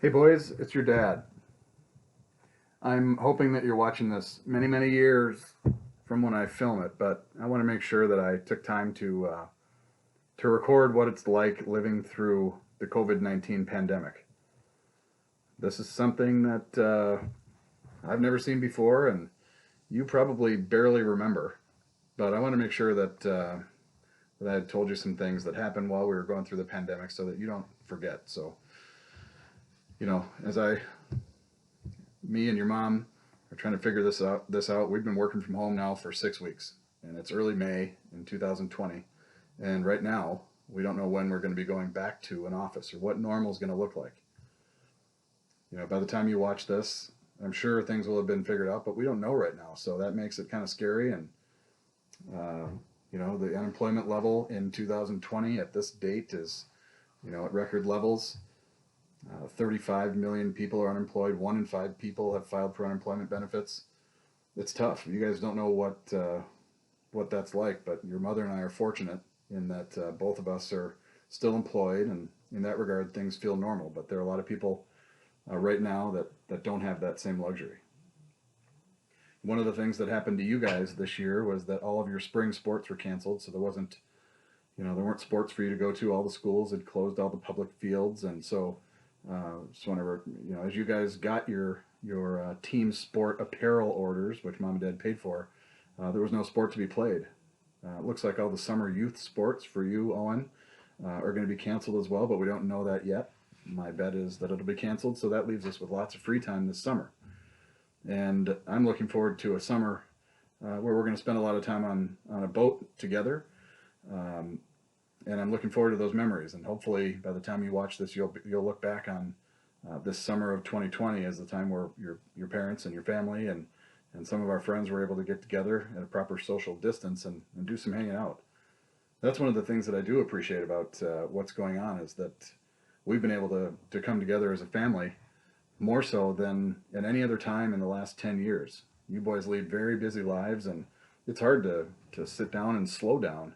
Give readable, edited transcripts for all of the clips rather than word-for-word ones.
Hey boys, it's your dad. I'm hoping that you're watching this many, many years from when I film it, but I want to make sure that I took time to record what it's like living through the COVID-19 pandemic. This is something that I've never seen before, and you probably barely remember. But I want to make sure that I told you some things that happened while we were going through the pandemic, so that you don't forget. So, as me and your mom are trying to figure this out. We've been working from home now for 6 weeks, and it's early May in 2020. And right now, we don't know when we're going to be going back to an office or what normal is going to look like. By the time you watch this, I'm sure things will have been figured out, but we don't know right now. So that makes it kind of scary. And, uh, the unemployment level in 2020 at this date is, at record levels. 35 million people are unemployed. 1 in 5 people have filed for unemployment benefits. It's tough. You guys don't know what that's like, but your mother and I are fortunate in that both of us are still employed, and in that regard, things feel normal. But there are a lot of people right now that don't have that same luxury. One of the things that happened to you guys this year was that all of your spring sports were canceled, so there weren't sports for you to go to. All the schools had closed all the public fields, and so just whenever as you guys got your team sport apparel orders, which mom and dad paid for, there was no sport to be played. It looks like all the summer youth sports for you, Owen, are going to be canceled as well, but we don't know that yet. My bet is that it'll be canceled, so that leaves us with lots of free time this summer. And I'm looking forward to a summer where we're going to spend a lot of time on a boat together. Um, and I'm looking forward to those memories. And hopefully, by the time you watch this, you'll look back on this summer of 2020 as the time where your parents and your family and some of our friends were able to get together at a proper social distance and do some hanging out. That's one of the things that I do appreciate about what's going on, is that we've been able to come together as a family more so than at any other time in the last 10 years. You boys lead very busy lives, and it's hard to sit down and slow down.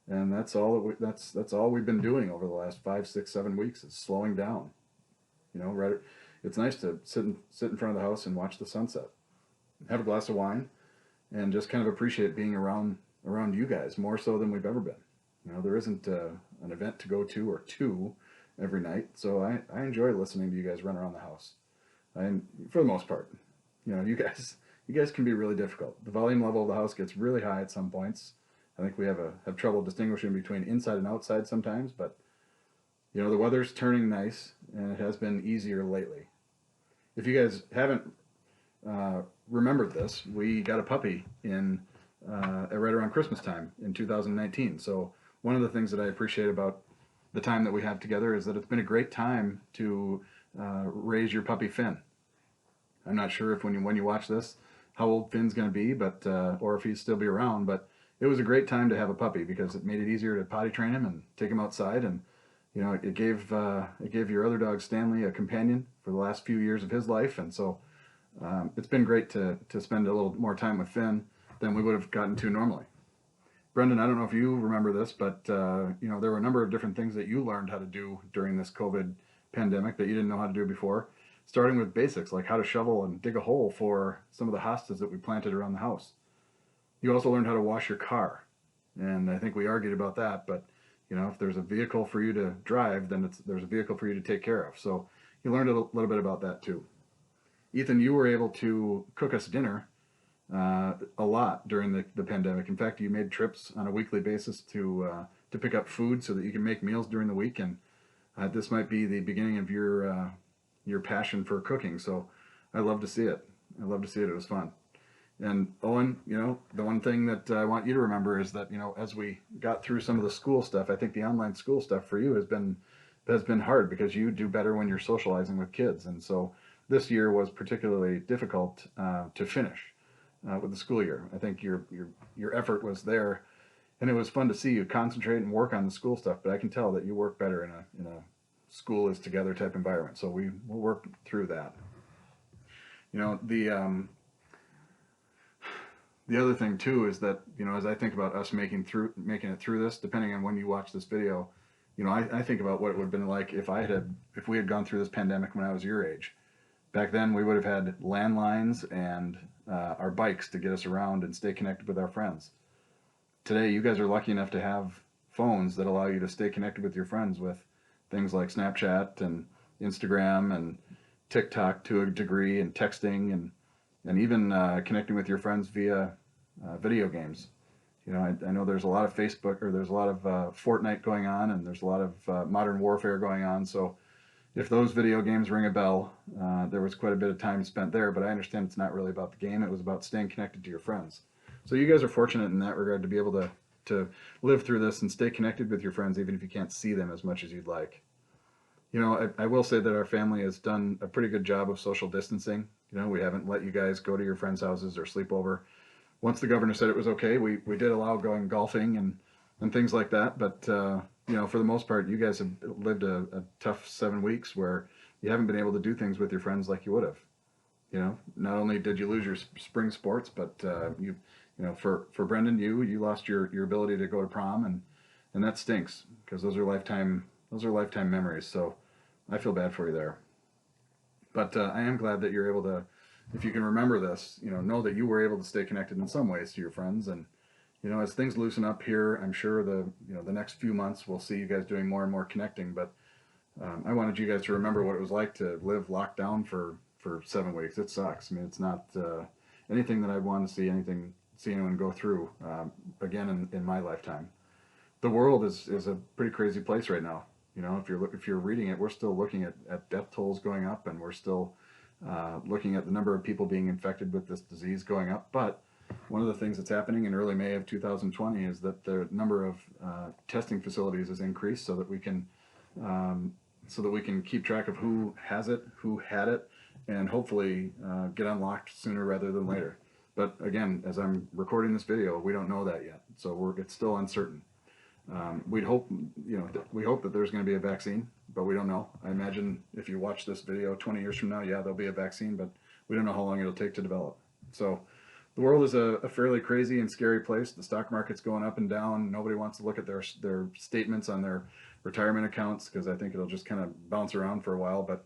And that's all we've been doing over the last 5, 6, 7 weeks, is slowing down. Right? It's nice to sit in front of the house and watch the sunset, have a glass of wine, and just kind of appreciate being around you guys more so than we've ever been. There isn't an event to go to or two every night, so I enjoy listening to you guys run around the house. For the most part, you guys can be really difficult. The volume level of the house gets really high at some points. I think we have trouble distinguishing between inside and outside sometimes, but the weather's turning nice, and it has been easier lately. If you guys haven't remembered this, we got a puppy in right around Christmas time in 2019. So one of the things that I appreciate about the time that we have together is that it's been a great time to raise your puppy Finn. I'm not sure if when you watch this how old Finn's going to be, but or if he'd still be around. But it was a great time to have a puppy because it made it easier to potty train him and take him outside, and it gave your other dog Stanley a companion for the last few years of his life, and so it's been great to spend a little more time with Finn than we would have gotten to normally. Brendan, I don't know if you remember this, but there were a number of different things that you learned how to do during this COVID pandemic that you didn't know how to do before, starting with basics like how to shovel and dig a hole for some of the hostas that we planted around the house. You also learned how to wash your car, and I think we argued about that, but if there's a vehicle for you to drive, then there's a vehicle for you to take care of. So you learned a little bit about that too. Ethan, you were able to cook us dinner a lot during the pandemic. In fact, you made trips on a weekly basis to pick up food so that you can make meals during the week, and this might be the beginning of your passion for cooking. So I love to see it. I love to see it. It was fun. And Owen, the one thing that I want you to remember is that as we got through some of the school stuff, I think the online school stuff for you has been hard because you do better when you're socializing with kids, and so this year was particularly difficult to finish with the school year. I think your effort was there, and it was fun to see you concentrate and work on the school stuff. But I can tell that you work better in a school is together type environment. So we'll work through that. You know the other thing too is that as I think about us making it through this, depending on when you watch this video, You know, I think about what it would have been like if we had gone through this pandemic when I was your age. Back then, we would have had landlines and our bikes to get us around and stay connected with our friends. Today, you guys are lucky enough to have phones that allow you to stay connected with your friends with things like Snapchat and Instagram and TikTok to a degree, and texting, and even connecting with your friends via video games. You know, I know there's a lot of Facebook, or there's a lot of Fortnite going on, and there's a lot of modern warfare going on. So if those video games ring a bell, there was quite a bit of time spent there. But I understand it's not really about the game. It was about staying connected to your friends. So you guys are fortunate in that regard to be able to live through this and stay connected with your friends, even if you can't see them as much as you'd like. You know, I will say that our family has done a pretty good job of social distancing. You know, we haven't let you guys go to your friends' houses or sleep over. Once the governor said it was okay, we did allow going golfing and things like that. But, you know, for the most part, you guys have lived a tough 7 weeks where you haven't been able to do things with your friends like you would have. You know, not only did you lose your spring sports, but you know, for Brendan, you lost your ability to go to prom, and that stinks because those are lifetime memories. So I feel bad for you there. But I am glad that you're able to, if you can remember this, you know that you were able to stay connected in some ways to your friends. And you know, as things loosen up here, I'm sure the next few months we'll see you guys doing more and more connecting. But I wanted you guys to remember what it was like to live locked down for 7 weeks. It sucks. I mean, it's not anything that I'd want to see anyone go through again in my lifetime. The world is a pretty crazy place right now. You know, if you're reading it, we're still looking at death tolls going up, and we're still looking at the number of people being infected with this disease going up. But one of the things that's happening in early May of 2020 is that the number of testing facilities has increased um, so that we can keep track of who has it, who had it, and hopefully get unlocked sooner rather than later. But again, as I'm recording this video, we don't know that yet, so it's still uncertain. We'd hope, we hope that there's going to be a vaccine, but we don't know. I imagine if you watch this video 20 years from now, yeah, there'll be a vaccine, but we don't know how long it'll take to develop. So the world is a fairly crazy and scary place. The stock market's going up and down. Nobody wants to look at their statements on their retirement accounts because I think it'll just kind of bounce around for a while. But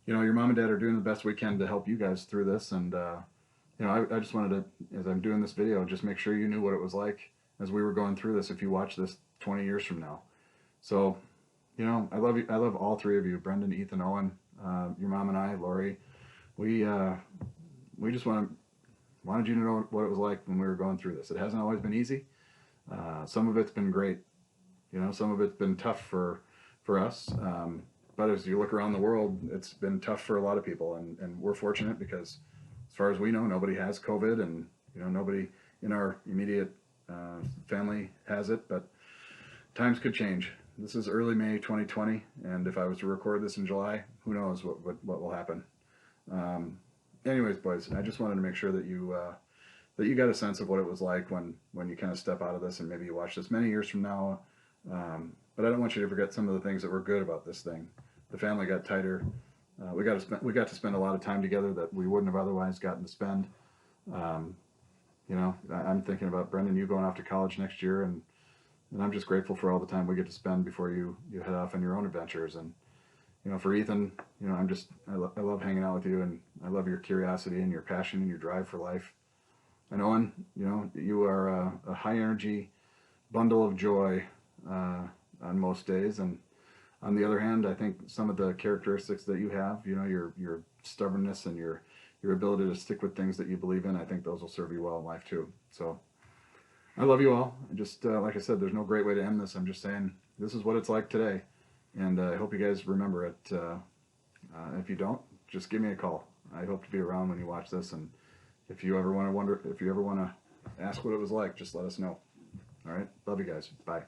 you know, your mom and dad are doing the best we can to help you guys through this. And you know, I just wanted to, as I'm doing this video, just make sure you knew what it was like as we were going through this. If you watch this 20 years from now, so you know, I love you. I love all three of you, Brendan, Ethan, Owen, your mom and I, Lori. We just wanted you to know what it was like when we were going through this. It hasn't always been easy. Some of it's been great. You know, some of it's been tough for us. But as you look around the world, it's been tough for a lot of people, and we're fortunate because, as far as we know, nobody has COVID, and you know, nobody in our immediate family has it. But times could change. This is early May 2020, and if I was to record this in July, who knows what will happen. Anyways, boys, I just wanted to make sure that you got a sense of what it was like when you kind of step out of this, and maybe you watch this many years from now. But I don't want you to forget some of the things that were good about this thing. The family got tighter. We got to spend a lot of time together that we wouldn't have otherwise gotten to spend. Um, you know, I'm thinking about Brendan, you going off to college next year, and I'm just grateful for all the time we get to spend before you head off on your own adventures. And you know, for Ethan, you know, I love hanging out with you, and I love your curiosity and your passion and your drive for life. And Owen, you know, you are a high energy bundle of joy on most days. And on the other hand, I think some of the characteristics that you have, you know, your stubbornness and your ability to stick with things that you believe in, I think those will serve you well in life too. So I love you all. Just like I said, there's no great way to end this. I'm just saying this is what it's like today, and I hope you guys remember it. If you don't, just give me a call. I hope to be around when you watch this, and if you ever want to ask what it was like, just let us know. All right, love you guys. Bye.